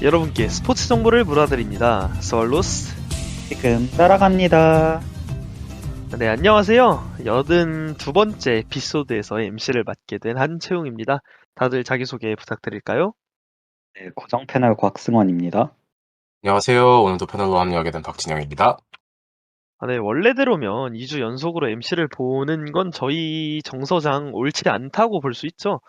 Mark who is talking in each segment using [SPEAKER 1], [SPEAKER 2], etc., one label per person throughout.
[SPEAKER 1] 여러분께 스포츠 정보를 물어드립니다. 스왈로스.
[SPEAKER 2] 지금 따라갑니다.
[SPEAKER 1] 네, 안녕하세요. 82번째 에피소드에서 MC를 맡게 된 한채웅입니다. 다들 자기소개 부탁드릴까요?
[SPEAKER 2] 네, 고정 패널 곽승원입니다.
[SPEAKER 3] 안녕하세요. 오늘도 패널로 합류하게 된 박진영입니다.
[SPEAKER 1] 네, 원래대로면 2주 연속으로 MC를 보는 건 저희 정서상 옳지 않다고 볼 수 있죠.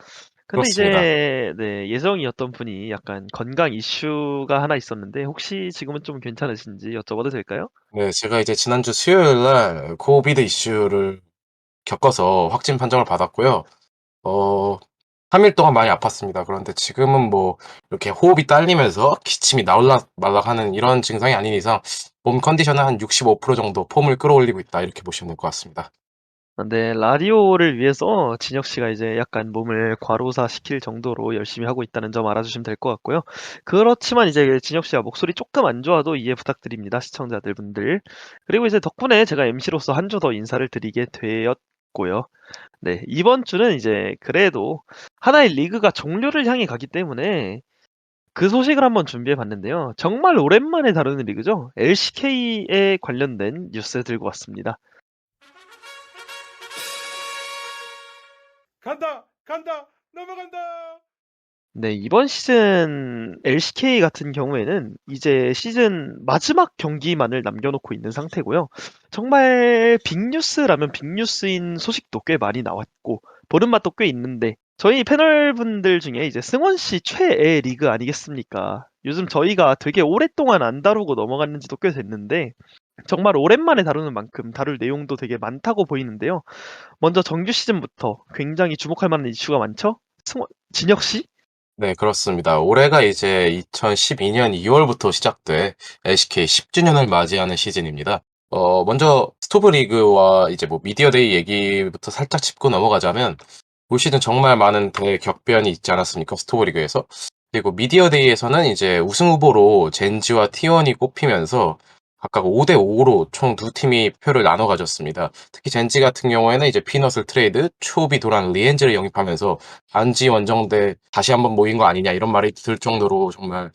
[SPEAKER 1] 근데
[SPEAKER 3] 그렇습니다.
[SPEAKER 1] 이제 네, 예정이었던 분이 약간 건강 이슈가 하나 있었는데 혹시 지금은 좀 괜찮으신지 여쭤봐도 될까요?
[SPEAKER 3] 네, 제가 이제 지난주 수요일 날 코비드 이슈를 겪어서 확진 판정을 받았고요. 어, 3일 동안 많이 아팠습니다. 그런데 지금은 뭐 이렇게 호흡이 딸리면서 기침이 나올락 말락 하는 이런 증상이 아닌 이상 몸 컨디션은 한 65% 정도 폼을 끌어올리고 있다. 이렇게 보시면 될 것 같습니다.
[SPEAKER 1] 네, 라디오를 위해서 진혁 씨가 이제 약간 몸을 과로사시킬 정도로 열심히 하고 있다는 점 알아주시면 될 것 같고요. 그렇지만 이제 진혁 씨가 목소리 조금 안 좋아도 이해 부탁드립니다, 시청자들 분들. 그리고 이제 덕분에 제가 MC로서 한 주 더 인사를 드리게 되었고요. 네, 이번 주는 이제 그래도 하나의 리그가 종료를 향해 가기 때문에 그 소식을 한번 준비해 봤는데요. 정말 오랜만에 다루는 리그죠. LCK에 관련된 뉴스 들고 왔습니다.
[SPEAKER 4] 간다 넘어간다.
[SPEAKER 1] 네, 이번 시즌 LCK 같은 경우에는 이제 시즌 마지막 경기만을 남겨놓고 있는 상태고요. 정말 빅뉴스라면 빅뉴스인 소식도 꽤 많이 나왔고, 보는 맛도 꽤 있는데, 저희 패널분들 중에 이제 승원 씨 최애 리그 아니겠습니까? 요즘 저희가 되게 오랫동안 안 다루고 넘어갔는지도 꽤 됐는데, 정말 오랜만에 다루는 만큼 다룰 내용도 되게 많다고 보이는데요. 먼저 정규 시즌부터 굉장히 주목할 만한 이슈가 많죠? 진혁 씨?
[SPEAKER 3] 네, 그렇습니다. 올해가 이제 2012년 2월부터 시작돼 LCK 10주년을 맞이하는 시즌입니다. 먼저 스토브 리그와 이제 뭐 미디어데이 얘기부터 살짝 짚고 넘어가자면 올 시즌 정말 많은 대격변이 있지 않았습니까? 스토브 리그에서. 그리고 미디어데이에서는 이제 우승 후보로 젠지와 T1이 꼽히면서 각각 5대 5로 총 두 팀이 표를 나눠 가졌습니다. 특히 젠지 같은 경우에는 이제 피넛을 트레이드, 초비 도란, 리엔즈를 영입하면서 반지 원정대 다시 한번 모인 거 아니냐 이런 말이 들 정도로 정말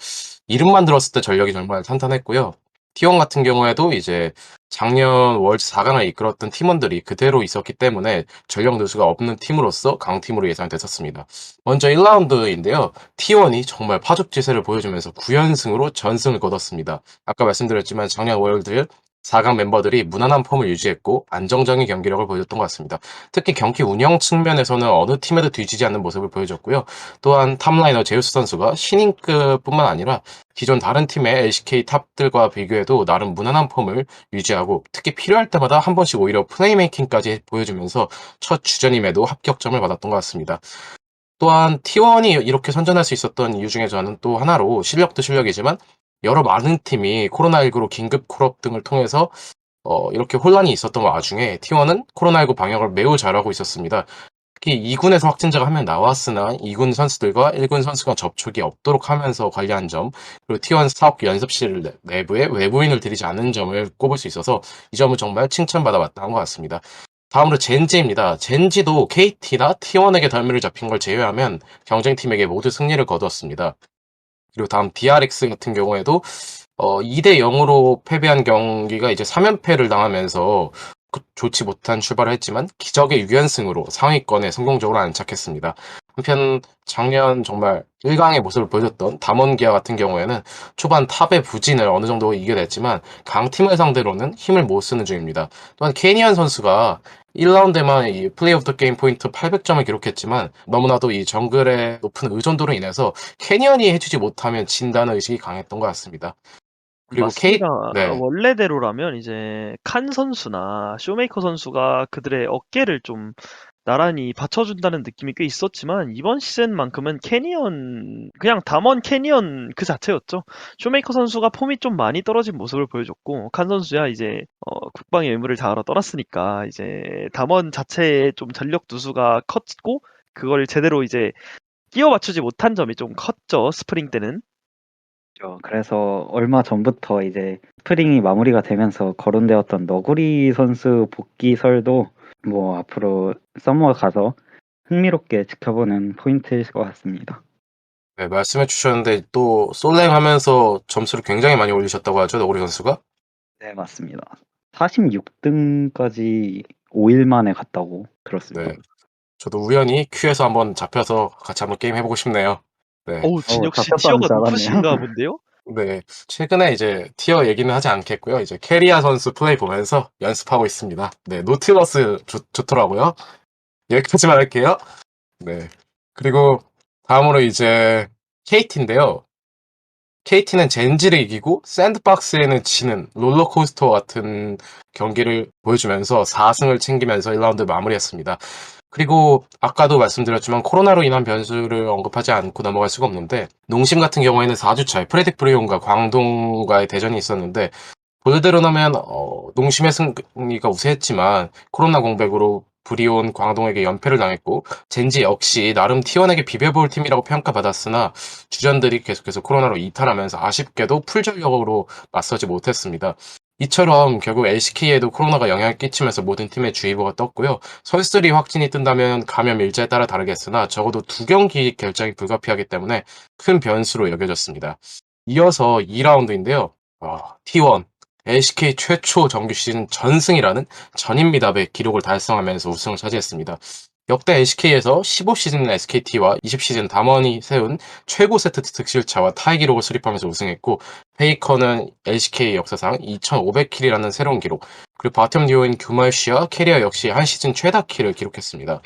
[SPEAKER 3] 이름만 들었을 때 전력이 정말 탄탄했고요. T1 같은 경우에도 이제 작년 월드 4강을 이끌었던 팀원들이 그대로 있었기 때문에 전력 누수가 없는 팀으로서 강팀으로 예상됐었습니다. 먼저 1라운드인데요. T1이 정말 파죽지세를 보여주면서 9연승으로 전승을 거뒀습니다. 아까 말씀드렸지만 작년 월드 4강 멤버들이 무난한 폼을 유지했고 안정적인 경기력을 보여줬던 것 같습니다. 특히 경기 운영 측면에서는 어느 팀에도 뒤지지 않는 모습을 보여줬고요. 또한 탑라이너 제우스 선수가 신인급뿐만 아니라 기존 다른 팀의 LCK 탑들과 비교해도 나름 무난한 폼을 유지하고 특히 필요할 때마다 한 번씩 오히려 플레이메이킹까지 보여주면서 첫 주전임에도 합격점을 받았던 것 같습니다. 또한 T1이 이렇게 선전할 수 있었던 이유 중에 저는 또 하나로 실력도 실력이지만 여러 많은 팀이 코로나19로 긴급 콜업 등을 통해서 이렇게 혼란이 있었던 와중에 T1은 코로나19 방역을 매우 잘하고 있었습니다. 특히 2군에서 확진자가 한 명 나왔으나 2군 선수들과 1군 선수가 접촉이 없도록 하면서 관리한 점, 그리고 T1 사업 연습실 내부에 외부인을 들이지 않는 점을 꼽을 수 있어서 이 점은 정말 칭찬받아 마땅한 것 같습니다. 다음으로 젠지입니다. 젠지도 KT나 T1에게 덜미를 잡힌 걸 제외하면 경쟁팀에게 모두 승리를 거두었습니다. 그리고 다음 DRX 같은 경우에도 2대 0으로 패배한 경기가 이제 3연패를 당하면서 좋지 못한 출발을 했지만 기적의 6연승으로 상위권에 성공적으로 안착했습니다. 한편 작년 정말 1강의 모습을 보여줬던 담원기아 같은 경우에는 초반 탑의 부진을 어느 정도 이겨냈지만 강팀을 상대로는 힘을 못 쓰는 중입니다. 또한 케니언 선수가 1라운드에만 이 플레이 오브 더 게임 포인트 800점을 기록했지만 너무나도 이 정글의 높은 의존도로 인해서 캐니언이 해주지 못하면 진다는 의식이 강했던 것 같습니다. 그리고
[SPEAKER 1] 맞습니다.
[SPEAKER 3] 네.
[SPEAKER 1] 원래대로라면 이제 칸 선수나 쇼메이커 선수가 그들의 어깨를 좀 나란히 받쳐준다는 느낌이 꽤 있었지만 이번 시즌만큼은 캐니언 그냥 담원 캐니언 그 자체였죠. 쇼메이커 선수가 폼이 좀 많이 떨어진 모습을 보여줬고 칸 선수야 이제 국방의 의무를 다하러 떠났으니까 이제 담원 자체의 좀 전력 누수가 컸고 그걸 제대로 이제 끼워 맞추지 못한 점이 좀 컸죠. 스프링 때는.
[SPEAKER 2] 그래서 얼마 전부터 이제 스프링이 마무리가 되면서 거론되었던 너구리 선수 복귀설도 뭐 앞으로 서머 가서 흥미롭게 지켜보는 포인트일 것 같습니다.
[SPEAKER 3] 네, 말씀해 주셨는데 또 솔랭하면서 점수를 굉장히 많이 올리셨다고 하죠, 너구리 선수가?
[SPEAKER 2] 네, 맞습니다. 46등까지 5일 만에 갔다고 들었습니다.
[SPEAKER 3] 네, 저도 우연히 큐에서 한번 잡혀서 같이 한번 게임 해보고 싶네요. 네,
[SPEAKER 1] 어우, 진혁 씨
[SPEAKER 2] 잡혔다는
[SPEAKER 1] 티어가
[SPEAKER 2] 줄 알았네요.
[SPEAKER 1] 높으신가 본데요?
[SPEAKER 3] 네, 최근에 이제 티어 얘기는 하지 않겠고요. 이제 캐리아 선수 플레이 보면서 연습하고 있습니다. 네, 노틸러스 좋더라고요. 여기까지만 할게요. 네, 그리고 다음으로 이제 KT인데요. KT는 젠지를 이기고 샌드박스에는 지는 롤러코스터 같은 경기를 보여주면서 4승을 챙기면서 1라운드 마무리했습니다. 그리고 아까도 말씀드렸지만 코로나로 인한 변수를 언급하지 않고 넘어갈 수가 없는데 농심 같은 경우에는 4주차에 프레딕 브리온과 광동과의 대전이 있었는데 본대로라면 농심의 승리가 우세했지만 코로나 공백으로 브리온 광동에게 연패를 당했고 젠지 역시 나름 T1에게 비벼볼 팀이라고 평가받았으나 주전들이 계속해서 코로나로 이탈하면서 아쉽게도 풀전력으로 맞서지 못했습니다. 이처럼 결국 LCK에도 코로나가 영향을 끼치면서 모든 팀의 주의보가 떴고요. 선수들이 확진이 뜬다면 감염 일자에 따라 다르겠으나 적어도 2경기 결정이 불가피하기 때문에 큰 변수로 여겨졌습니다. 이어서 2라운드인데요. T1 LCK 최초 정규 시즌 전승이라는 전인미답의 기록을 달성하면서 우승을 차지했습니다. 역대 LCK에서 15시즌 SKT와 20시즌 담원이 세운 최고 세트 득실차와 타이 기록을 수립하면서 우승했고 페이커는 LCK 역사상 2500킬이라는 새로운 기록 그리고 바텀 듀오인 규말씨와 캐리어 역시 한 시즌 최다 킬을 기록했습니다.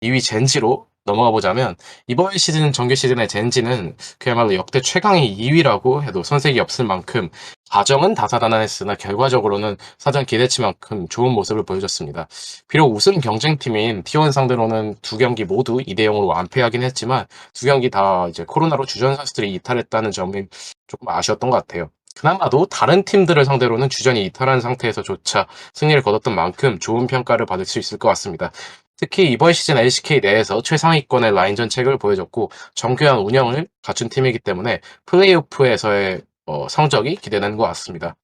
[SPEAKER 3] 2위 젠지로 넘어가 보자면 이번 시즌 정규 시즌의 젠지는 그야말로 역대 최강의 2위라고 해도 손색이 없을 만큼 과정은 다사다난했으나 결과적으로는 사전 기대치만큼 좋은 모습을 보여줬습니다. 비록 우승 경쟁팀인 T1 상대로는 2경기 모두 2대0으로 완패하긴 했지만 2경기 다 이제 코로나로 주전 선수들이 이탈했다는 점이 조금 아쉬웠던 것 같아요. 그나마도 다른 팀들을 상대로는 주전이 이탈한 상태에서조차 승리를 거뒀던 만큼 좋은 평가를 받을 수 있을 것 같습니다. 특히 이번 시즌 LCK 내에서 최상위권의 라인전 책을 보여줬고 정교한 운영을 갖춘 팀이기 때문에 플레이오프에서의 성적이 기대되는 것 같습니다.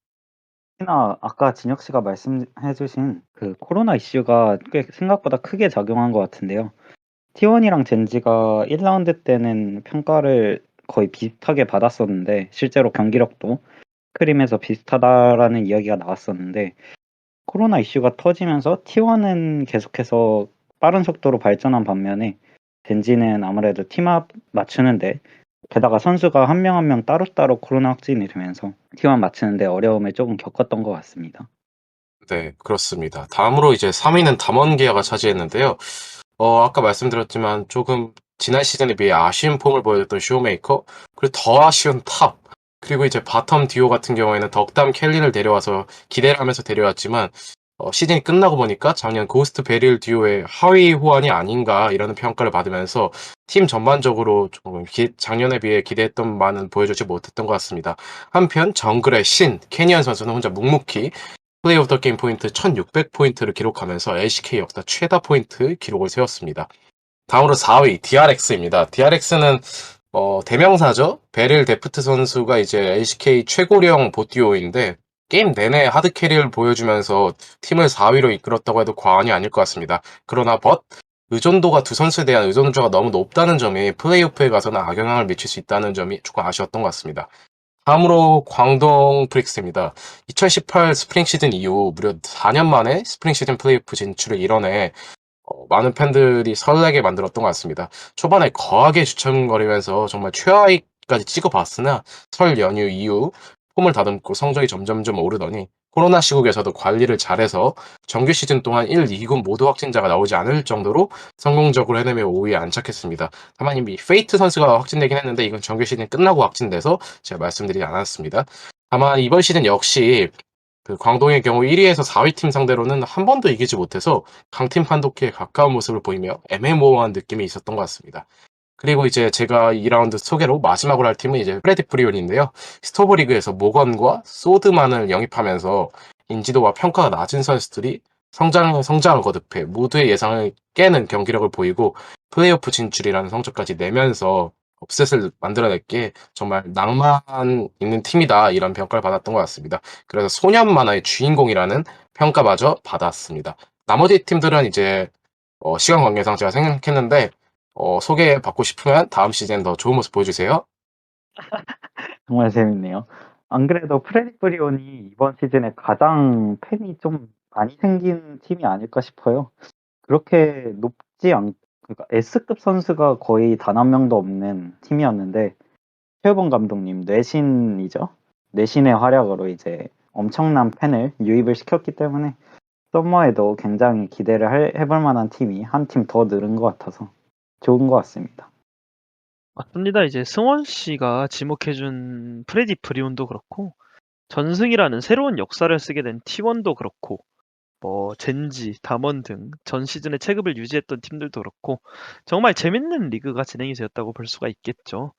[SPEAKER 2] 특히나 아까 진혁 씨가 말씀해주신 그 코로나 이슈가 꽤 생각보다 크게 작용한 것 같은데요. T1이랑 젠지가 1라운드 때는 평가를 거의 비슷하게 받았었는데 실제로 경기력도 크림에서 비슷하다라는 이야기가 나왔었는데 코로나 이슈가 터지면서 T1은 계속해서 빠른 속도로 발전한 반면에 젠지는 아무래도 팀합 맞추는데 게다가 선수가 한 명 한 명 따로따로 코로나 확진이 되면서 T1 맞추는데 어려움을 조금 겪었던 것 같습니다.
[SPEAKER 3] 네, 그렇습니다. 다음으로 이제 3위는 담원기아가 차지했는데요. 아까 말씀드렸지만 조금 지난 시즌에 비해 아쉬운 폼을 보여줬던 쇼메이커, 그리고 더 아쉬운 탑, 그리고 이제 바텀 듀오 같은 경우에는 덕담 켈리를 데려와서 기대를 하면서 데려왔지만 시즌이 끝나고 보니까 작년 고스트 베릴 듀오의 하위 호환이 아닌가 이라는 평가를 받으면서 팀 전반적으로 조금 작년에 비해 기대했던 바는 보여주지 못했던 것 같습니다. 한편 정글의 신 캐니언 선수는 혼자 묵묵히 플레이 오브 더 게임 포인트 1600포인트를 기록하면서 LCK 역사 최다 포인트 기록을 세웠습니다. 다음으로 4위 DRX입니다. DRX는 대명사죠. 베릴 데프트 선수가 이제 LCK 최고령 보듀오인데 게임 내내 하드캐리를 보여주면서 팀을 4위로 이끌었다고 해도 과언이 아닐 것 같습니다. 그러나 의존도가 두 선수에 대한 의존도가 너무 높다는 점이 플레이오프에 가서는 악영향을 미칠 수 있다는 점이 조금 아쉬웠던 것 같습니다. 다음으로 광동 프릭스입니다. 2018 스프링 시즌 이후 무려 4년 만에 스프링 시즌 플레이오프 진출을 이뤄내 많은 팬들이 설레게 만들었던 것 같습니다. 초반에 거하게 주춤거리면서 정말 최하위까지 찍어봤으나 설 연휴 이후 폼을 다듬고 성적이 점점점 오르더니 코로나 시국에서도 관리를 잘해서 정규 시즌 동안 1, 2군 모두 확진자가 나오지 않을 정도로 성공적으로 해내며 5위에 안착했습니다. 다만 이미 페이트 선수가 확진되긴 했는데 이건 정규 시즌 끝나고 확진돼서 제가 말씀드리지 않았습니다. 다만 이번 시즌 역시 그 광동의 경우 1위에서 4위 팀 상대로는 한 번도 이기지 못해서 강팀 판독기에 가까운 모습을 보이며 애매모호한 느낌이 있었던 것 같습니다. 그리고 이제 제가 2라운드 소개로 마지막으로 할 팀은 이제 프레딕 브리온인데요. 스토브 리그에서 모건과 소드만을 영입하면서 인지도와 평가가 낮은 선수들이 성장을 거듭해 모두의 예상을 깨는 경기력을 보이고 플레이오프 진출이라는 성적까지 내면서 업셋을 만들어냈기에 정말 낭만 있는 팀이다 이런 평가를 받았던 것 같습니다. 그래서 소년 만화의 주인공이라는 평가마저 받았습니다. 나머지 팀들은 이제 시간 관계상 제가 생각했는데 소개받고 싶으면 다음 시즌 더 좋은 모습 보여주세요.
[SPEAKER 2] 정말 재밌네요. 안 그래도 프레디 브리온이 이번 시즌에 가장 팬이 좀 많이 생긴 팀이 아닐까 싶어요. 그렇게 그러니까 S급 선수가 거의 단 한 명도 없는 팀이었는데 최우범 감독님 뇌신이죠. 뇌신의 활약으로 이제 엄청난 팬을 유입을 시켰기 때문에 썸머에도 굉장히 해볼 만한 팀이 한 팀 더 늘은 것 같아서 좋은 것 같습니다.
[SPEAKER 1] 맞습니다. 이제 승원 씨가 지목해준 프레디 브리온도 그렇고, 전승이라는 새로운 역사를 쓰게 된 T1도 그렇고, 뭐 젠지, 담원 등 전 시즌의 체급을 유지했던 팀들도 그렇고 정말 재밌는 리그가 진행이 되었다고 볼 수가 있겠죠.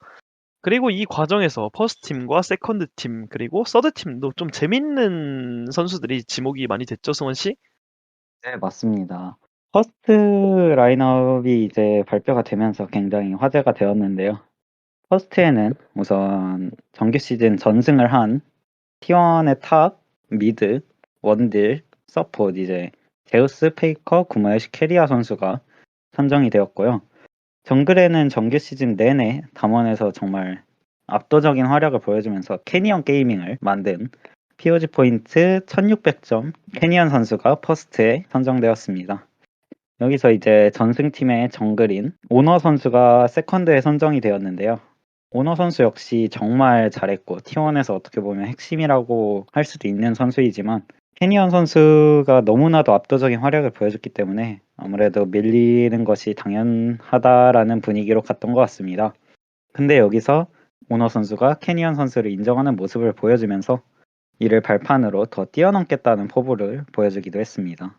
[SPEAKER 1] 그리고 이 과정에서 퍼스트 팀과 세컨드 팀 그리고 서드 팀도 좀 재밌는 선수들이 지목이 많이 됐죠, 승원 씨?
[SPEAKER 2] 네, 맞습니다. 퍼스트 라인업이 이제 발표가 되면서 굉장히 화제가 되었는데요. 퍼스트에는 우선 정규 시즌 전승을 한 T1의 탑, 미드, 원딜, 서폿 이제 제우스, 페이커, 구마요시 캐리아 선수가 선정이 되었고요. 정글에는 정규 시즌 내내 담원에서 정말 압도적인 활약을 보여주면서 캐니언 게이밍을 만든 POG 포인트 1600점 캐니언 선수가 퍼스트에 선정되었습니다. 여기서 이제 전승팀의 정글인 오너 선수가 세컨드에 선정이 되었는데요. 오너 선수 역시 정말 잘했고 T1에서 어떻게 보면 핵심이라고 할 수도 있는 선수이지만 캐니언 선수가 너무나도 압도적인 활약을 보여줬기 때문에 아무래도 밀리는 것이 당연하다라는 분위기로 갔던 것 같습니다. 근데 여기서 오너 선수가 캐니언 선수를 인정하는 모습을 보여주면서 이를 발판으로 더 뛰어넘겠다는 포부를 보여주기도 했습니다.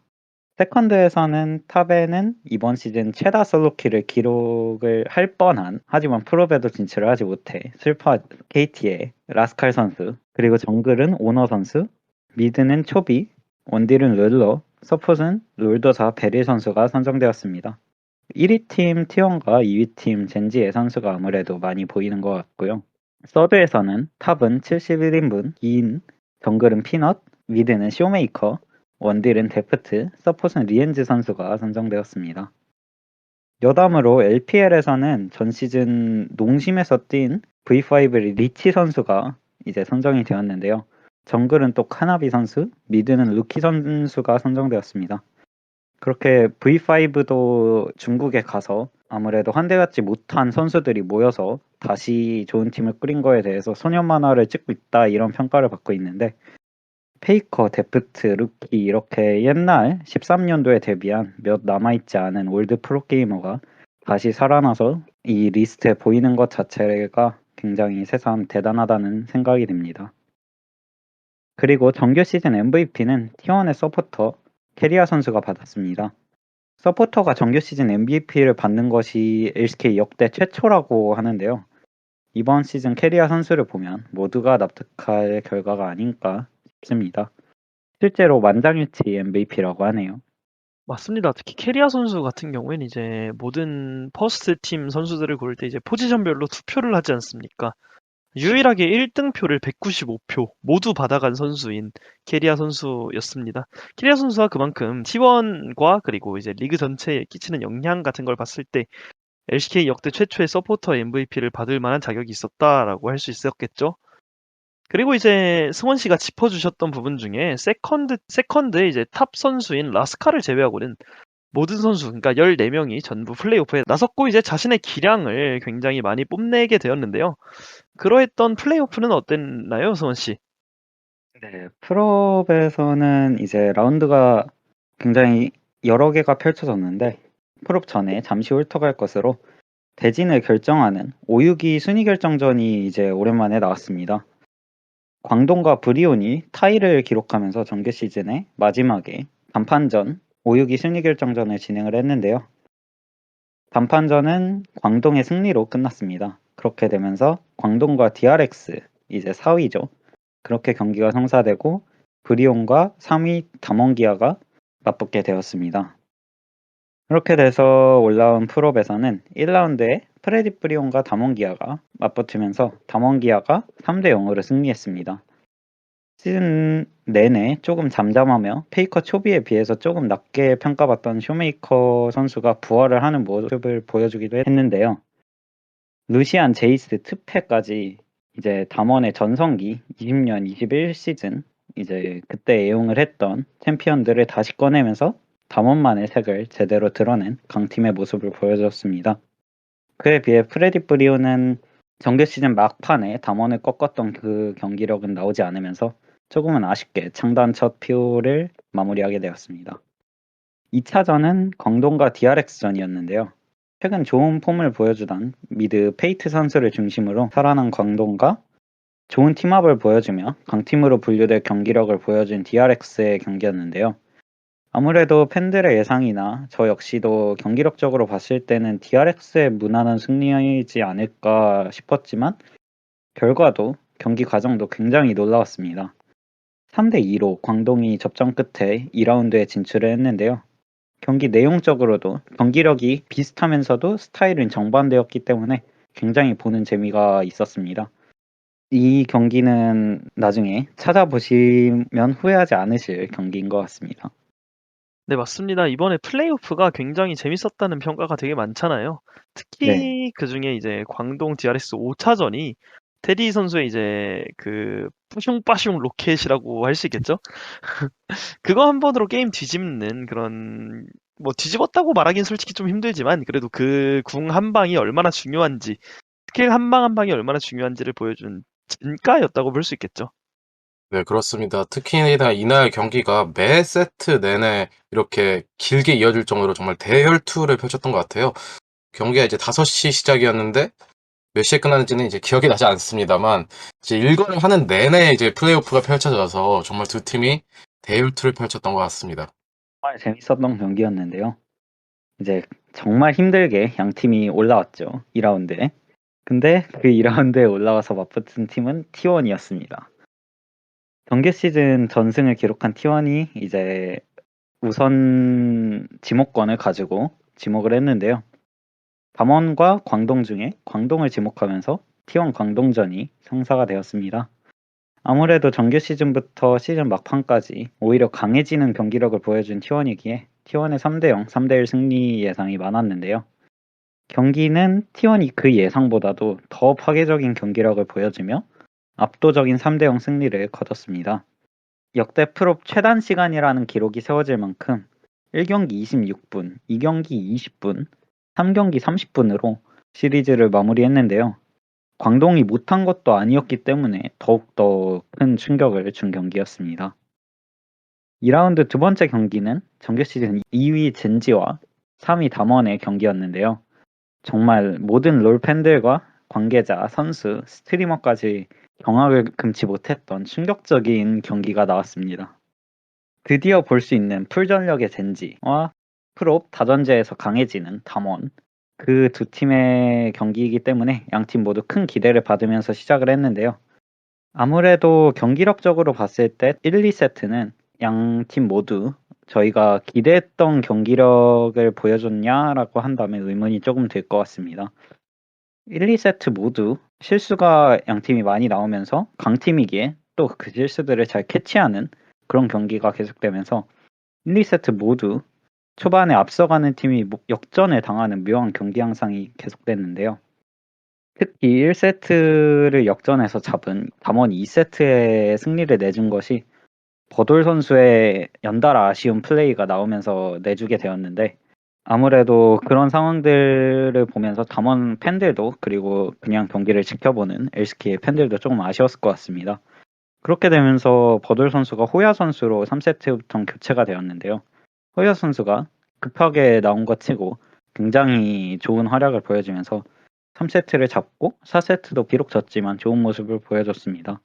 [SPEAKER 2] 세컨드에서는 탑에는 이번 시즌 최다 솔로킬을 기록을 할 뻔한 하지만 프로배도 진출을 하지 못해 슬퍼 KT의 라스칼 선수 그리고 정글은 오너 선수 미드는 초비 원딜은 룰러 서폿은 롤더사 베릴 선수가 선정되었습니다. 1위 팀 T1과 2위 팀 젠지의 선수가 아무래도 많이 보이는 것 같고요. 서드에서는 탑은 71인분 2인 정글은 피넛 미드는 쇼메이커 원딜은 데프트, 서폿은 리엔즈 선수가 선정되었습니다. 여담으로 LPL에서는 전 시즌 농심에서 뛴 V5 리치 선수가 이제 선정이 되었는데요. 정글은 또 카나비 선수, 미드는 루키 선수가 선정되었습니다. 그렇게 V5도 중국에 가서 아무래도 한데같지 못한 선수들이 모여서 다시 좋은 팀을 꾸린 거에 대해서 소년 만화를 찍고 있다 이런 평가를 받고 있는데 페이커, 데프트, 루키 이렇게 옛날 13년도에 데뷔한 몇 남아있지 않은 올드 프로게이머가 다시 살아나서 이 리스트에 보이는 것 자체가 굉장히 새삼 대단하다는 생각이 듭니다. 그리고 정규 시즌 MVP는 T1의 서포터 캐리아 선수가 받았습니다. 서포터가 정규 시즌 MVP를 받는 것이 LCK 역대 최초라고 하는데요. 이번 시즌 캐리아 선수를 보면 모두가 납득할 결과가 아닌가 싶습니다. 실제로 만장일치 MVP라고 하네요.
[SPEAKER 1] 맞습니다. 특히 캐리아 선수 같은 경우에는 이제 모든 퍼스트 팀 선수들을 고를 때 이제 포지션별로 투표를 하지 않습니까? 유일하게 1등표를 195표 모두 받아간 선수인 캐리아 선수였습니다. 캐리아 선수가 그만큼 T1과 그리고 이제 리그 전체에 끼치는 영향 같은 걸 봤을 때 LCK 역대 최초의 서포터 MVP를 받을 만한 자격이 있었다라고 할 수 있었겠죠. 그리고 이제 승원 씨가 짚어주셨던 부분 중에 세컨드의 이제 탑 선수인 라스카를 제외하고는 모든 선수, 그러니까 14명이 전부 플레이오프에 나섰고 이제 자신의 기량을 굉장히 많이 뽐내게 되었는데요. 그러했던 플레이오프는 어땠나요, 승원 씨?
[SPEAKER 2] 네, 풀업에서는 이제 라운드가 굉장히 여러 개가 펼쳐졌는데 풀업 전에 잠시 훑어갈 것으로 대진을 결정하는 5-6위 순위 결정전이 이제 오랜만에 나왔습니다. 광동과 브리온이 타이를 기록하면서 정규 시즌의 마지막에 단판전 5-6위 순위 결정전을 진행을 했는데요. 단판전은 광동의 승리로 끝났습니다. 그렇게 되면서 광동과 DRX 이제 4위죠. 그렇게 경기가 성사되고 브리온과 3위 담원기아가 맞붙게 되었습니다. 그렇게 돼서 올라온 풀업에서는 1라운드에 프레디 브리온과 담원기아가 맞붙으면서 담원기아가 3대 0으로 승리했습니다. 시즌 내내 조금 잠잠하며 페이커 초비에 비해서 조금 낮게 평가받던 쇼메이커 선수가 부활을 하는 모습을 보여주기도 했는데요. 루시안, 제이스, 트페까지 이제 담원의 전성기 20년 21 시즌 이제 그때 애용을 했던 챔피언들을 다시 꺼내면서 담원만의 색을 제대로 드러낸 강팀의 모습을 보여줬습니다. 그에 비해 프레디 프리오는 정규 시즌 막판에 담원을 꺾었던 그 경기력은 나오지 않으면서 조금은 아쉽게 창단 첫 PO를 마무리하게 되었습니다. 2차전은 광동과 DRX전이었는데요. 최근 좋은 폼을 보여주던 미드 페이트 선수를 중심으로 살아난 광동과 좋은 팀업을 보여주며 강팀으로 분류될 경기력을 보여준 DRX의 경기였는데요. 아무래도 팬들의 예상이나 저 역시도 경기력적으로 봤을 때는 DRX의 무난한 승리이지 않을까 싶었지만 결과도 경기 과정도 굉장히 놀라웠습니다. 3대2로 광동이 접전 끝에 2라운드에 진출을 했는데요. 경기 내용적으로도 경기력이 비슷하면서도 스타일은 정반대였기 때문에 굉장히 보는 재미가 있었습니다. 이 경기는 나중에 찾아보시면 후회하지 않으실 경기인 것 같습니다.
[SPEAKER 1] 네, 맞습니다. 이번에 플레이오프가 굉장히 재밌었다는 평가가 되게 많잖아요.
[SPEAKER 2] 네.
[SPEAKER 1] 특히 그중에 이제 광동 DRX 5차전이 테디 선수의 이제 그 뿌숑빠숑 로켓이라고 할 수 있겠죠? 그거 한 번으로 게임 뒤집는 그런 뭐 뒤집었다고 말하기는 솔직히 좀 힘들지만 그래도 그 궁 한 방이 얼마나 중요한지 스킬 한 방 한 방이 얼마나 중요한지를 보여준 진가였다고 볼 수 있겠죠.
[SPEAKER 3] 네, 그렇습니다. 특히나 이날 경기가 매 세트 내내 이렇게 길게 이어질 정도로 정말 대혈투를 펼쳤던 것 같아요. 경기가 이제 5시 시작이었는데 몇 시에 끝났는지는 이제 기억이 나지 않습니다만 이제 일과를 하는 내내 이제 플레이오프가 펼쳐져서 정말 두 팀이 대혈투를 펼쳤던 것 같습니다.
[SPEAKER 2] 정말 재밌었던 경기였는데요. 이제 정말 힘들게 양 팀이 올라왔죠. 2라운드에. 근데 그 2라운드에 올라와서 맞붙은 팀은 T1이었습니다. 정규 시즌 전승을 기록한 T1이 이제 우선 지목권을 가지고 지목을 했는데요. 담원과 광동 중에 광동을 지목하면서 T1 광동전이 성사가 되었습니다. 아무래도 정규 시즌부터 시즌 막판까지 오히려 강해지는 경기력을 보여준 T1이기에 T1의 3대0, 3대1 승리 예상이 많았는데요. 경기는 T1이 그 예상보다도 더 파괴적인 경기력을 보여주며 압도적인 3대0 승리를 거뒀습니다. 역대 프로 최단 시간이라는 기록이 세워질 만큼 1경기 26분, 2경기 20분, 3경기 30분으로 시리즈를 마무리했는데요. 광동이 못한 것도 아니었기 때문에 더욱더 큰 충격을 준 경기였습니다. 2라운드 두 번째 경기는 정규 시즌 2위 젠지와 3위 담원의 경기였는데요. 정말 모든 롤 팬들과 관계자, 선수, 스트리머까지 경악을 금치 못했던 충격적인 경기가 나왔습니다. 드디어 볼 수 있는 풀전력의 젠지와 프롭 다전제에서 강해지는 담원, 그 두 팀의 경기이기 때문에 양팀 모두 큰 기대를 받으면서 시작을 했는데요. 아무래도 경기력적으로 봤을 때 1, 2세트는 양 팀 모두 저희가 기대했던 경기력을 보여줬냐라고 한다면 의문이 조금 들 것 같습니다. 1, 2세트 모두 실수가 양팀이 많이 나오면서 강팀이기에 또 그 실수들을 잘 캐치하는 그런 경기가 계속되면서 1, 2세트 모두 초반에 앞서가는 팀이 역전을 당하는 묘한 경기 양상이 계속됐는데요. 특히 1세트를 역전해서 잡은 담원 2세트에 승리를 내준 것이 버돌 선수의 연달아 아쉬운 플레이가 나오면서 내주게 되었는데 아무래도 그런 상황들을 보면서 담원 팬들도 그리고 그냥 경기를 지켜보는 LCK 팬들도 조금 아쉬웠을 것 같습니다. 그렇게 되면서 버돌 선수가 호야 선수로 3세트부터 교체가 되었는데요. 호야 선수가 급하게 나온 것 치고 굉장히 좋은 활약을 보여주면서 3세트를 잡고 4세트도 비록 졌지만 좋은 모습을 보여줬습니다.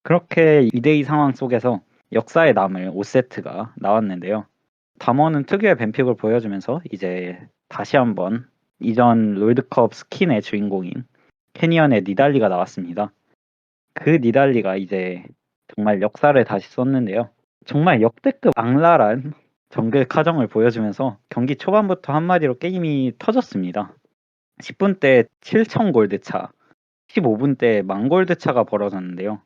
[SPEAKER 2] 그렇게 2대2 상황 속에서 역사에 남을 5세트가 나왔는데요. 담원은 특유의 뱀픽을 보여주면서 이제 다시 한번 이전 롤드컵 스킨의 주인공인 캐니언의 니달리가 나왔습니다. 그 니달리가 이제 정말 역사를 다시 썼는데요. 정말 역대급 악랄한 정글 카정을 보여주면서 경기 초반부터 한마디로 게임이 터졌습니다. 10분 때 7,000 골드 차, 15분 때 10,000 골드 차가 벌어졌는데요.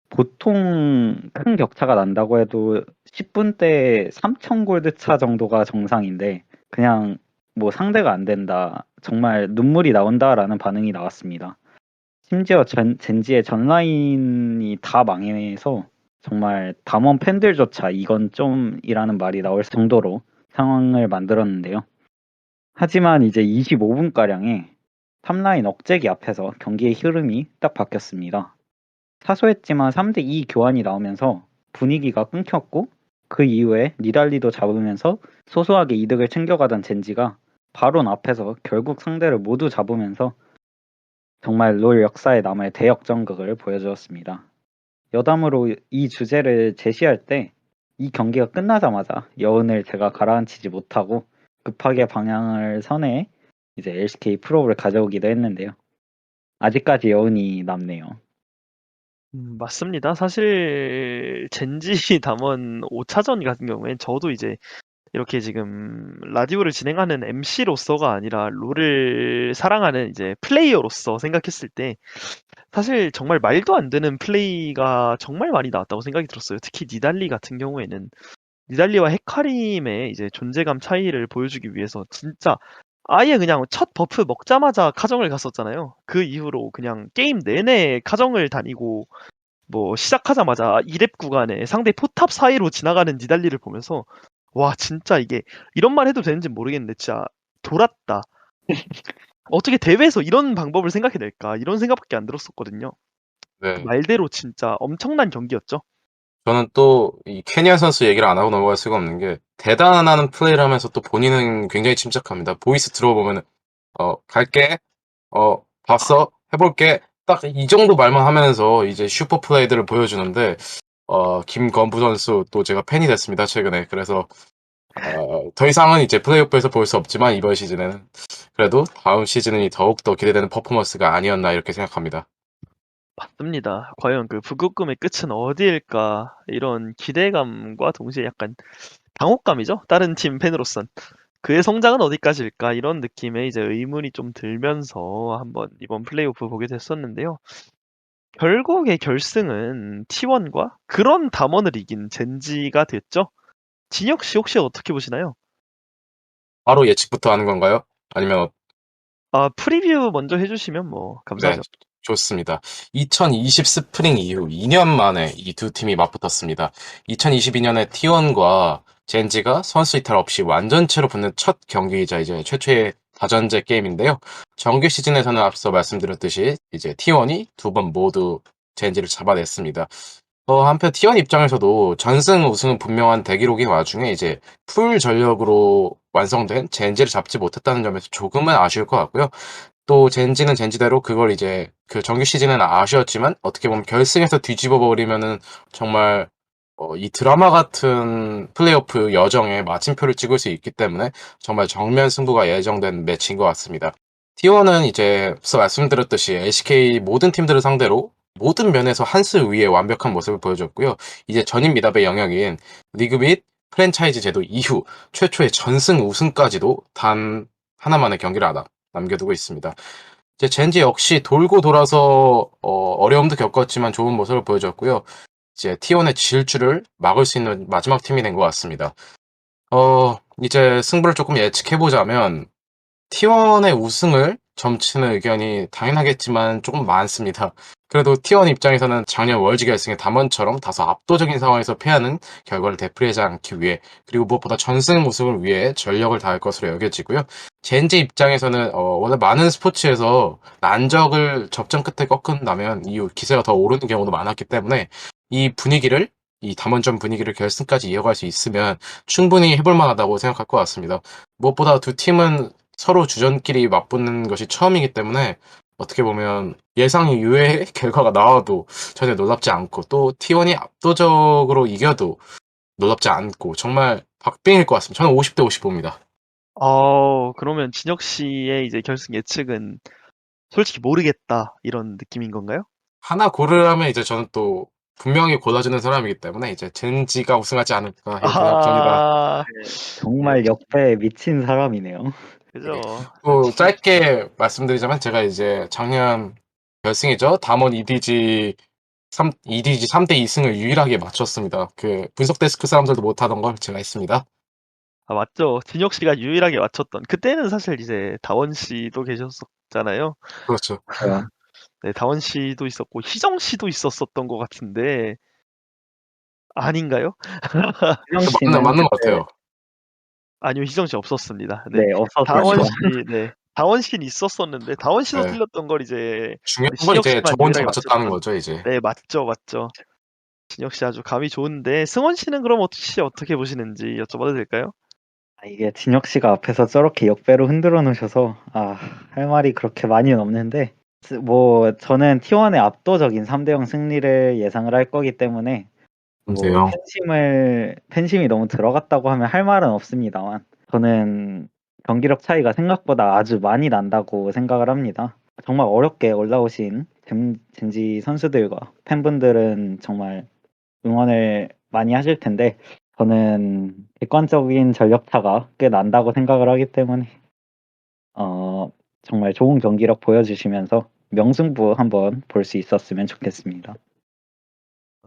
[SPEAKER 2] 보통 큰 격차가 난다고 해도 10분 대 3,000 골드 차 정도가 정상인데 그냥 뭐 상대가 안 된다, 정말 눈물이 나온다라는 반응이 나왔습니다. 심지어 젠지의 전 라인이 다 망해서 정말 담원 팬들조차 이건 좀이라는 말이 나올 정도로 상황을 만들었는데요. 하지만 이제 25분가량에 탑라인 억제기 앞에서 경기의 흐름이 딱 바뀌었습니다. 사소했지만 3대2 교환이 나오면서 분위기가 끊겼고 그 이후에 니달리도 잡으면서 소소하게 이득을 챙겨가던 젠지가 바론 앞에서 결국 상대를 모두 잡으면서 정말 롤 역사에 남을 대역전극을 보여주었습니다. 여담으로 이 주제를 제시할 때 이 경기가 끝나자마자 여운을 제가 가라앉히지 못하고 급하게 방향을 선회해 이제 LCK 프로를 가져오기도 했는데요. 아직까지 여운이 남네요.
[SPEAKER 1] 맞습니다. 사실 젠지 담원 5차전 같은 경우엔 저도 이제 이렇게 지금 라디오를 진행하는 MC로서가 아니라 롤을 사랑하는 이제 플레이어로서 생각했을 때 사실 정말 말도 안 되는 플레이가 정말 많이 나왔다고 생각이 들었어요. 특히 니달리 같은 경우에는 니달리와 헤카림의 이제 존재감 차이를 보여주기 위해서 진짜 아예 그냥 첫 버프 먹자마자 카정을 갔었잖아요. 그 이후로 그냥 게임 내내 카정을 다니고 뭐 시작하자마자 2렙 구간에 상대 포탑 사이로 지나가는 니달리를 보면서 와 진짜 이게 이런 말 해도 되는지 모르겠는데 진짜 돌았다. 어떻게 대회에서 이런 방법을 생각해낼까 이런 생각밖에 안 들었었거든요.
[SPEAKER 3] 네.
[SPEAKER 1] 말대로 진짜 엄청난 경기였죠.
[SPEAKER 3] 저는 또 이 캐니언 선수 얘기를 안 하고 넘어갈 수가 없는 게 대단한 플레이를 하면서 또 본인은 굉장히 침착합니다. 보이스 들어보면 갈게, 봤어, 해볼게, 딱 이 정도 말만 하면서 이제 슈퍼 플레이들을 보여주는데 김건부 선수 또 제가 팬이 됐습니다 최근에. 그래서 더 이상은 이제 플레이오프에서 볼 수 없지만 이번 시즌에는 그래도 다음 시즌이 더욱더 기대되는 퍼포먼스가 아니었나 이렇게 생각합니다.
[SPEAKER 1] 맞습니다. 과연 그 북극금의 끝은 어디일까 이런 기대감과 동시에 약간 당혹감이죠. 다른 팀 팬으로선 그의 성장은 어디까지일까 이런 느낌의 이제 의문이 좀 들면서 한번 이번 플레이오프 보게 됐었는데요. 결국의 결승은 T1과 그런 담원을 이긴 젠지가 됐죠. 진혁 씨 혹시 어떻게 보시나요?
[SPEAKER 3] 바로 예측부터 하는 건가요? 아니면
[SPEAKER 1] 프리뷰 먼저 해주시면 뭐
[SPEAKER 3] 네,
[SPEAKER 1] 감사하죠.
[SPEAKER 3] 좋습니다. 2020 스프링 이후 2년 만에 이 두 팀이 맞붙었습니다. 2022년에 T1과 젠지가 선수 이탈 없이 완전체로 붙는 첫 경기이자 이제 최초의 다전제 게임인데요. 정규 시즌에서는 앞서 말씀드렸듯이 이제 T1이 두 번 모두 젠지를 잡아냈습니다. 한편 T1 입장에서도 전승 우승은 분명한 대기록인 와중에 이제 풀 전력으로 완성된 젠지를 잡지 못했다는 점에서 조금은 아쉬울 것 같고요. 또 젠지는 젠지대로 그걸 이제 그 정규 시즌은 아쉬웠지만 어떻게 보면 결승에서 뒤집어 버리면은 정말 이 드라마 같은 플레이오프 여정에 마침표를 찍을 수 있기 때문에 정말 정면 승부가 예정된 매치인 것 같습니다. T1은 이제 앞서 말씀드렸듯이 LCK 모든 팀들을 상대로 모든 면에서 한 수 위에 완벽한 모습을 보여줬고요. 이제 전임 미답의 영역인 리그 및 프랜차이즈 제도 이후 최초의 전승 우승까지도 단 하나만의 경기를 남겨두고 있습니다. 이제 젠지 역시 돌고 돌아서 어려움도 겪었지만 좋은 모습을 보여줬고요. 이제 T1의 질주를 막을 수 있는 마지막 팀이 된 것 같습니다. 이제 승부를 조금 예측해보자면 T1의 우승을 점치는 의견이 당연하겠지만 조금 많습니다. 그래도 T1 입장에서는 작년 월즈 결승의 담원처럼 다소 압도적인 상황에서 패하는 결과를 되풀이하지 않기 위해 그리고 무엇보다 전승 우승을 위해 전력을 다할 것으로 여겨지고요. 젠지 입장에서는 원래 많은 스포츠에서 난적을 접전 끝에 꺾은다면 이후 기세가 더 오르는 경우도 많았기 때문에 이 분위기를 이 담원전 분위기를 결승까지 이어갈 수 있으면 충분히 해볼 만하다고 생각할 것 같습니다. 무엇보다 두 팀은 서로 주전끼리 맞붙는 것이 처음이기 때문에 어떻게 보면 예상 이외의 결과가 나와도 전혀 놀랍지 않고 또 T1이 압도적으로 이겨도 놀랍지 않고 정말 박빙일 것 같습니다. 저는 50대 50입니다.
[SPEAKER 1] 그러면 진혁 씨의 이제 결승 예측은 솔직히 모르겠다 이런 느낌인 건가요?
[SPEAKER 3] 하나 고르라면 이제 저는 또 분명히 골라주는 사람이기 때문에 이제 젠지가 우승하지 않을까 이렇게 생각합니다.
[SPEAKER 1] 아,
[SPEAKER 2] 정말 역배에 미친 사람이네요.
[SPEAKER 1] 그죠.
[SPEAKER 3] 또 짧게 말씀드리자면 제가 이제 작년 결승이죠. 담원 EDG EDG 3대 2승을 유일하게 맞췄습니다. 그 분석 데스크 사람들도 못하던 걸 제가 했습니다.
[SPEAKER 1] 아, 맞죠. 진혁 씨가 유일하게 맞췄던. 그때는 사실 이제 다원 씨도 계셨었잖아요.
[SPEAKER 3] 그렇죠.
[SPEAKER 1] 네, 다원 씨도 있었고 희정 씨도 있었었던 것 같은데 아닌가요?
[SPEAKER 2] 희정
[SPEAKER 3] 맞는,
[SPEAKER 2] 씨는
[SPEAKER 3] 맞는 것
[SPEAKER 2] 그때
[SPEAKER 3] 같아요.
[SPEAKER 1] 아니요, 희정 씨 없었습니다. 네,
[SPEAKER 2] 네
[SPEAKER 1] 다원
[SPEAKER 2] 없었었죠.
[SPEAKER 1] 씨, 네, 다원 씨는 있었었는데 다원 씨도
[SPEAKER 3] 네.
[SPEAKER 1] 틀렸던 걸 이제
[SPEAKER 3] 중요한
[SPEAKER 1] 우리
[SPEAKER 3] 건
[SPEAKER 1] 진혁
[SPEAKER 3] 이제 저
[SPEAKER 1] 씨만
[SPEAKER 3] 혼자
[SPEAKER 1] 유일하게
[SPEAKER 3] 맞췄다는
[SPEAKER 1] 맞췄던.
[SPEAKER 3] 거죠, 이제.
[SPEAKER 1] 네, 맞죠, 맞죠. 진혁 씨 아주 감이 좋은데 승원 씨는 그럼 혹시 어떻게 보시는지 여쭤봐도 될까요?
[SPEAKER 2] 이게 진혁 씨가 앞에서 저렇게 역배로 흔들어 놓으셔서 할 말이 그렇게 많이는 없는데 뭐 저는 T1의 압도적인 3대0 승리를 예상을 할 거기 때문에 뭐
[SPEAKER 3] 근데요.
[SPEAKER 2] 팬심이 너무 들어갔다고 하면 할 말은 없습니다만 저는 경기력 차이가 생각보다 아주 많이 난다고 생각을 합니다. 정말 어렵게 올라오신 젠지 선수들과 팬분들은 정말 응원을 많이 하실 텐데 저는 객관적인 전력차가 꽤 난다고 생각을 하기 때문에 정말 좋은 경기력 보여주시면서 명승부 한번 볼 수 있었으면 좋겠습니다.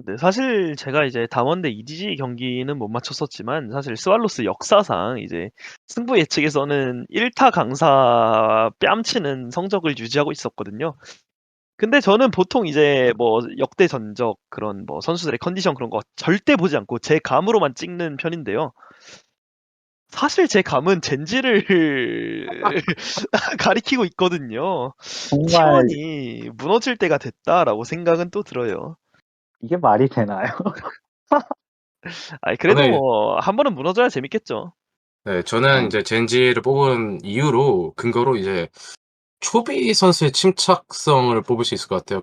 [SPEAKER 1] 네, 사실 제가 이제 담원 대 EDG 경기는 못 맞췄었지만 사실 스왈로스 역사상 이제 승부 예측에서는 1타 강사 뺨치는 성적을 유지하고 있었거든요. 근데 저는 보통 이제 뭐 역대 전적 그런 뭐 선수들의 컨디션 그런 거 절대 보지 않고 제 감으로만 찍는 편인데요. 사실 제 감은 젠지를 가리키고 있거든요.
[SPEAKER 2] 정말
[SPEAKER 1] T1이 무너질 때가 됐다라고 생각은 또 들어요.
[SPEAKER 2] 이게 말이 되나요?
[SPEAKER 1] 아니, 그래도
[SPEAKER 3] 저는,
[SPEAKER 1] 뭐 한 번은 무너져야 재밌겠죠.
[SPEAKER 3] 네, 저는
[SPEAKER 2] 아,
[SPEAKER 3] 이제 젠지를 뽑은 이유로, 근거로 이제 초비 선수의 침착성을 뽑을 수 있을 것 같아요.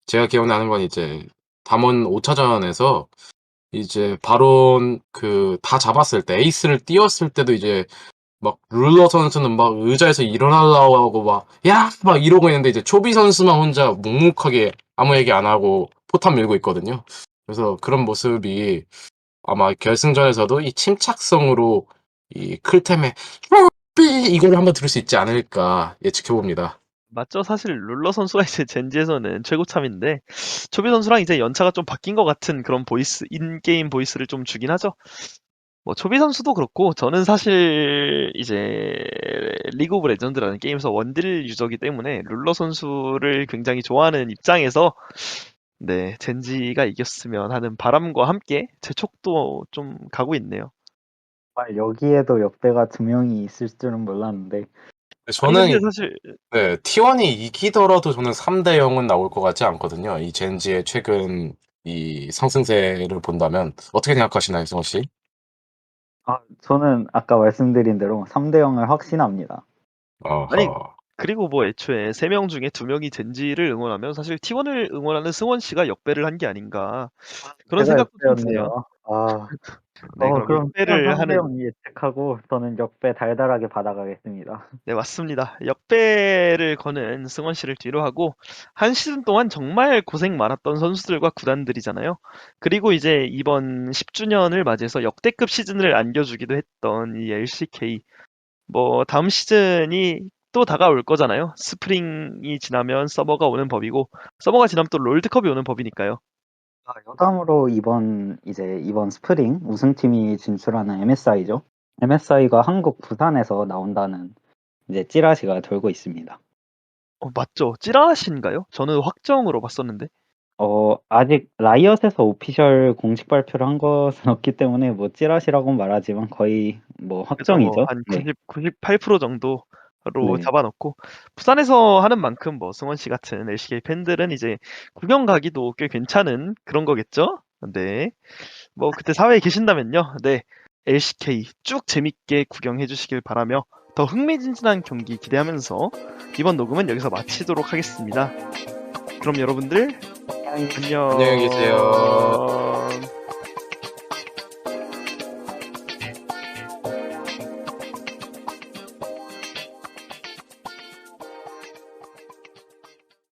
[SPEAKER 3] 제가 기억나는 건 이제 담원 5차전에서 이제 바론 다 잡았을 때, 에이스를 띄웠을 때도 이제 막 룰러 선수는 막 의자에서 일어나려고 하고 막 이러고 있는데 이제 초비 선수만 혼자 묵묵하게 아무 얘기 안 하고 포탑 밀고 있거든요. 그래서 그런 모습이 아마 결승전에서도 이 침착성으로 이 클템의 초비 이거를 한번 들을 수 있지 않을까 예측해봅니다.
[SPEAKER 1] 맞죠? 사실 룰러 선수가 이제 젠지에서는 최고참인데 초비 선수랑 이제 연차가 좀 바뀐 것 같은 그런 보이스, 인게임 보이스를 좀 주긴 하죠. 뭐 초비 선수도 그렇고 저는 사실 이제 리그 오브 레전드라는 게임에서 원딜 유저이기 때문에 룰러 선수를 굉장히 좋아하는 입장에서 네, 젠지가 이겼으면 하는 바람과 함께 제 촉도 좀 가고 있네요.
[SPEAKER 2] 정말 여기에도 역배가 두 명이 있을 줄은 몰랐는데
[SPEAKER 1] 아니 근데
[SPEAKER 3] 저는
[SPEAKER 1] 사실
[SPEAKER 3] 네, T1이 이기더라도 저는 3대 0은 나올 것 같지 않거든요. 이 젠지의 최근 이 상승세를 본다면 어떻게 생각하시나요, 승호 씨?
[SPEAKER 2] 저는 아까 말씀드린 대로 3대0을 확신합니다.
[SPEAKER 1] 아니
[SPEAKER 3] 어허.
[SPEAKER 1] 그리고 뭐 애초에 3명 중에 2명이 젠지를 응원하면 사실 T1을 응원하는 승원 씨가 역배를 한 게 아닌가 그런
[SPEAKER 2] 제가
[SPEAKER 1] 생각도 좀 드네요.
[SPEAKER 2] 역배였네요.
[SPEAKER 1] 네, 그럼
[SPEAKER 2] 그럼 T1
[SPEAKER 1] 역배를 하는
[SPEAKER 2] 3대0 예측하고 저는 역배 달달하게 받아가겠습니다.
[SPEAKER 1] 네, 맞습니다. 역배를 거는 승원 씨를 뒤로 하고 한 시즌 동안 정말 고생 많았던 선수들과 구단들이잖아요. 그리고 이제 이번 10주년을 맞이해서 역대급 시즌을 안겨주기도 했던 이 LCK 뭐 다음 시즌이 또 다가올 거잖아요. 스프링이 지나면 서머가 오는 법이고 서머가 지나면 또 롤드컵이 오는 법이니까요.
[SPEAKER 2] 여담으로 이번 스프링 우승팀이 진출하는 MSI죠. MSI가 한국 부산에서 나온다는 이제 찌라시가 돌고 있습니다.
[SPEAKER 1] 맞죠? 찌라신가요? 저는 확정으로 봤었는데.
[SPEAKER 2] 아직 라이엇에서 오피셜 공식 발표를 한 것은 없기 때문에 뭐 찌라시라고는 말하지만 거의 뭐
[SPEAKER 1] 그죠, 뭐,
[SPEAKER 2] 확정이죠.
[SPEAKER 1] 한
[SPEAKER 2] 네.
[SPEAKER 1] 98% 정도로
[SPEAKER 2] 네.
[SPEAKER 1] 잡아놓고, 부산에서 하는 만큼 뭐, 승원 씨 같은 LCK 팬들은 이제 구경 가기도 꽤 괜찮은 그런 거겠죠? 네. 뭐, 그때 사회에 계신다면요. 네. LCK 쭉 재밌게 구경해 주시길 바라며, 더 흥미진진한 경기 기대하면서, 이번 녹음은 여기서 마치도록 하겠습니다. 그럼 여러분들,
[SPEAKER 3] 안녕히 계세요.
[SPEAKER 1] 안녕.